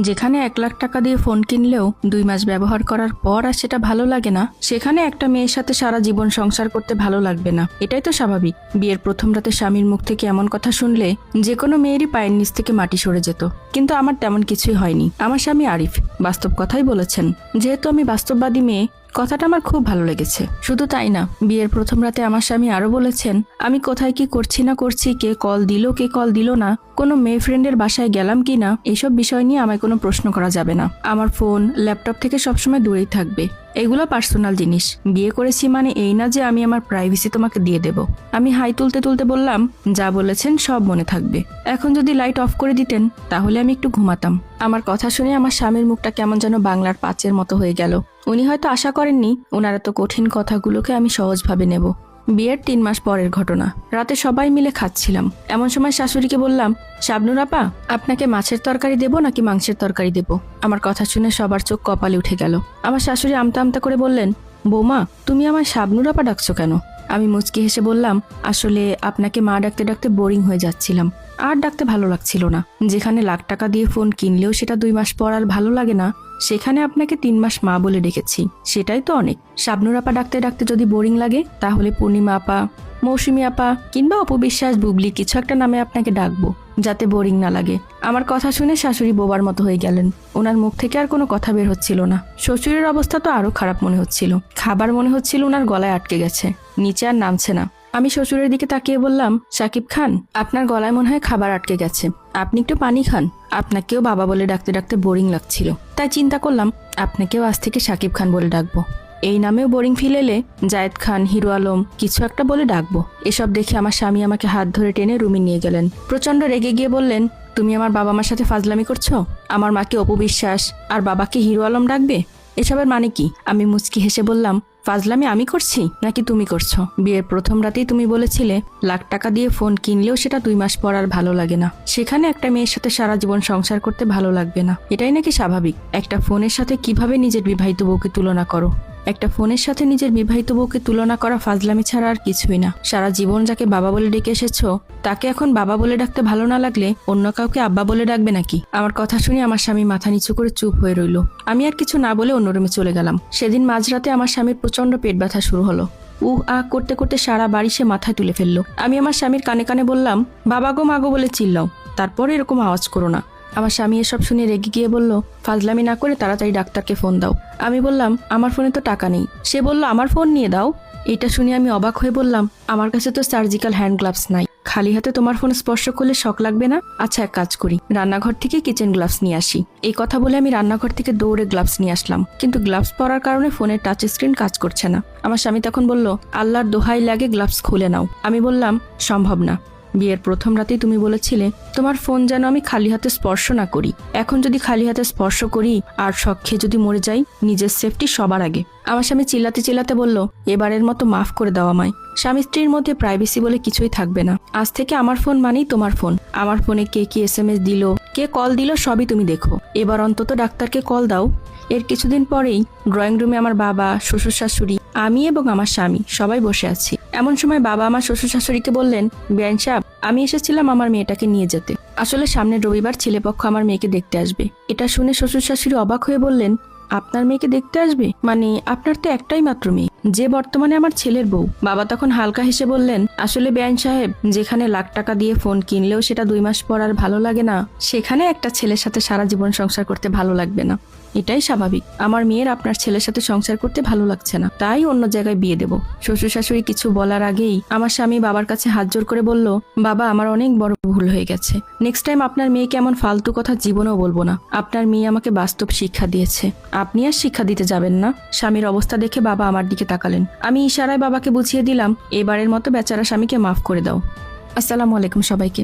যেখানে 1 লাখ টাকা দিয়ে ফোন কিনলেও 2 মাস ব্যবহার করার পর আর সেটা ভালো লাগে না, সেখানে একটা মেয়ের সাথে সারা জীবন সংসার করতে ভালো লাগবে না। এটাই তো স্বাভাবিক। বিয়ের প্রথম রাতে স্বামীর মুখ থেকে এমন কথা শুনলে যে কোনো মেয়েরই পায়ের নিচ থেকে মাটি সরে যেত, কিন্তু আমার তেমন কিছুই হয়নি। আমার স্বামী আরিফ বাস্তব কথাই বলেছেন। যেহেতু আমি বাস্তববাদী মেয়ে, কথাটা আমার খুব ভালো লেগেছে। শুধু তাই না, বিয়ের প্রথম রাতে আমার স্বামী আরো বলেছেন আমি কোথায় কি করছি না করছি, কে কল দিল কে কল দিল না, কোনো মেয়ে ফ্রেন্ডের বাসায় গেলাম কি না, এইসব বিষয় নিয়ে আমায় কোনো প্রশ্ন করা যাবে না। আমার ফোন ল্যাপটপ থেকে সবসময় দূরেই থাকবে। এগুলো পার্সোনাল জিনিস। বিয়ে করেছি মানে এই না যে আমি আমার প্রাইভেসি তোমাকে দিয়ে দেব। আমি হাই তুলতে তুলতে বললাম, যা বলেছেন সব মনে থাকবে। এখন যদি লাইট অফ করে দিতেন তাহলে আমি একটু ঘুমাতাম। আমার কথা শুনে আমার স্বামীর মুখটা কেমন যেন বাংলার পাঁচের মতো হয়ে গেল। উনি হয়তো আশা করেননি ওনার এত কঠিন কথাগুলোকে আমি সহজভাবে নেব। বিয়ের 3 মাস পরের ঘটনা। রাতে সবাই মিলে খাচ্ছিলাম। এমন সময় শাশুড়িকে বললাম, শাবনুর আপা, আপনাকে মাছের তরকারি দেব নাকি মাংসের তরকারি দেব? আমার কথা শুনে সবার চোখ কপালে উঠে গেল। আমার শাশুড়ি আমতা আমতা করে বললেন, বৌমা, তুমি আমার শাবনুর আপা ডাকছো কেন? আমি মুচকি হেসে বললাম, আসলে আপনাকে মা ডাকতে ডাকতে বোরিং হয়ে যাচ্ছিলাম, আর ডাকতে ভালো লাগছিল না। যেখানে লাখ টাকা দিয়ে ফোন কিনলেও সেটা 2 মাস পর আর ভালো লাগে না, সেখানে আপনাকে 3 মাস মা বলে ডেকেছি, সেটাই তো অনেক। শাবনুর আপা ডাকতে ডাকতে যদি বোরিং লাগে তাহলে পূর্ণিমা আপা, মৌসুমী আপা কিংবা অপবিশ্বাস, বুবলি কিছু একটা নামে আপনাকে ডাকবো, যাতে বোরিং না লাগে। আমার কথা শুনে শাশুড়ি বোবার মতো হয়ে গেলেন। ওনার মুখ থেকে আর কোনো কথা বের হচ্ছিল না। শ্বশুরের অবস্থা তো আরো খারাপ মনে হচ্ছিল। খাবার মনে হচ্ছিল ওনার গলায় আটকে গেছে, নিচে আর নামছে না। আমি শ্বশুরের দিকে তাকিয়ে বললাম, সাকিব খান, আপনার গলায় মনে হয় খাবার আটকে গেছে, আপনি একটু পানি খান। আপনাকেও বাবা বলে ডাকতে ডাকতে বোরিং লাগছিল, তাই চিন্তা করলাম আপনাকেও আজ থেকে সাকিব খান বলে ডাকবো। এই নামেও বোরিং ফিল এলে জায়েদ খান, হিরো আলম কিছু একটা বলে ডাকবো। এসব দেখে আমার স্বামী আমাকে হাত ধরে টেনে রুমে নিয়ে গেলেন। প্রচন্ড রেগে গিয়ে বললেন, তুমি আমার বাবা মার সাথে ফাজলামি করছো? আমার মাকে অপবিশ্বাস আর বাবাকে হিরো আলম ডাকবে? এসবের মানে কি? আমি মুচকি হেসে বললাম, ফাজলামি আমি করছি নাকি তুমি করছো? বিয়ের প্রথম রাতেই তুমি বলেছিলে লাখ টাকা দিয়ে ফোন কিনলেও সেটা 2 মাস পর আর ভালো লাগে না, সেখানে একটা মেয়ের সাথে সারা জীবন সংসার করতে ভালো লাগবে না। এটাই নাকি স্বাভাবিক? একটা ফোনের সাথে কিভাবে নিজের বিবাহিত বউকে তুলনা করো? একটা ফোনের সাথে নিজের বিবাহিত বউকে তুলনা করা ফাজলামি ছাড়া আর কিছুই না। সারা জীবন যাকে বাবা বলে ডেকে এসেছো, তাকে এখন বাবা বলে ডাকতে ভালো না লাগলে অন্য কাউকে আব্বা বলে ডাকবে নাকি? আমার কথা শুনে আমার স্বামী মাথা নিচু করে চুপ হয়ে রইল। আমি আর কিছু না বলে অন্য রুমে চলে গেলাম। সেদিন মাঝরাতে আমার স্বামীর প্রচন্ড পেট ব্যথা শুরু হলো। আ করতে করতে সারা বাড়ি সে মাথায় তুলে ফেললো। আমি আমার স্বামীর কানে কানে বললাম, বাবা গো মাগো বলে চিল্লাও, তারপরে এরকম আওয়াজ করো না। আমার স্বামী এসব শুনে রেগে গিয়ে বলল, ফাজলামি না করে তাড়াতাড়ি ডাক্তারকে ফোন দাও। আমি বললাম, আমার ফোনে তো টাকা নেই। সে বলল, আমার ফোন নিয়ে দাও। এটা শুনে আমি অবাক হয়ে বললাম, আমার কাছে তো সার্জিক্যাল হ্যান্ড গ্লাভস নাই, খালি হাতে তোমার ফোন স্পর্শ করলে শক লাগবে না? আচ্ছা, এক কাজ করি, রান্নাঘর থেকে কিচেন গ্লাভস নিয়ে আসি। এই কথা বলে আমি রান্নাঘর থেকে দৌড়ে গ্লাভস নিয়ে আসলাম, কিন্তু গ্লাভস পরার কারণে ফোনের টাচ স্ক্রিন কাজ করছে না। আমার স্বামী তখন বলল, আল্লাহর দোহাই লাগে গ্লাভস খুলে নাও। আমি বললাম, সম্ভব না। বিয়ের প্রথম রাতেই তুমি বলেছিলে তোমার ফোন যেন আমি খালি হাতে স্পর্শ না করি। এখন যদি খালি হাতে স্পর্শ করি আর শক খেয়ে যদি মরে যাই, নিজের সেফটি সবার আগে। আমার স্বামী চিল্লাতে চিল্লাতে বলল, এবারের মতো মাফ করে দাও আমায়। স্বামী স্ত্রীর মধ্যে প্রাইভেসি বলে কিছুই থাকবে না। আজ থেকে আমার ফোন মানেই তোমার ফোন। আমার ফোনে কে কি SMS দিল, কে কল দিল, সবই তুমি দেখো। এবার অন্তত ডাক্তারকে কল দাও। এর কিছুদিন পরেই ড্রয়িং রুমে আমার বাবা, শ্বশুর শাশুড়ি, আমি এবং আমার স্বামী সবাই বসে আছি। এমন সময় বাবা আমার শ্বশুর শাশুড়িকে বললেন, বেআইন সাহেব, আমি এসেছিলাম আমার মেয়েটাকে নিয়ে যেতে। আসলে সামনের রবিবার ছেলেপক্ষ আমার মেয়েকে দেখতে আসবে। এটা শুনে শ্বশুর শাশুড়ি অবাক হয়ে বললেন, আপনার মেয়েকে দেখতে আসবে? মানে আপনার তো একটাই মাত্র মেয়ে, যে বর্তমানে আমার ছেলের বউ। বাবা তখন হালকা হেসে বললেন, আসলে বেআইন সাহেব, যেখানে লাখ টাকা দিয়ে ফোন কিনলেও সেটা 2 মাস পর আর ভালো লাগে না, সেখানে একটা ছেলের সাথে সারা জীবন সংসার করতে ভালো লাগবে না। এটাই স্বাভাবিক। আমার মেয়ের আপনার ছেলের সাথে সংসার করতে ভালো লাগছে না, তাই অন্য জায়গায় বিয়ে দেব। শ্বশুর শাশুড়ি কিছু বলার আগেই আমার স্বামী বাবার কাছে হাত জোর করে বলল, বাবা, আমার অনেক বড় ভুল হয়ে গেছে। নেক্সট টাইম আপনার মেয়েকে এমন ফালতু কথা জীবনেও বলবো না। আপনার মেয়ে আমাকে বাস্তব শিক্ষা দিয়েছে, আপনি আর শিক্ষা দিতে যাবেন না। স্বামীর অবস্থা দেখে বাবা আমার দিকে তাকালেন। আমি ইশারায় বাবাকে বুঝিয়ে দিলাম, এবারের মতো বেচারা স্বামীকে মাফ করে দাও। আসসালামু আলাইকুম সবাইকে।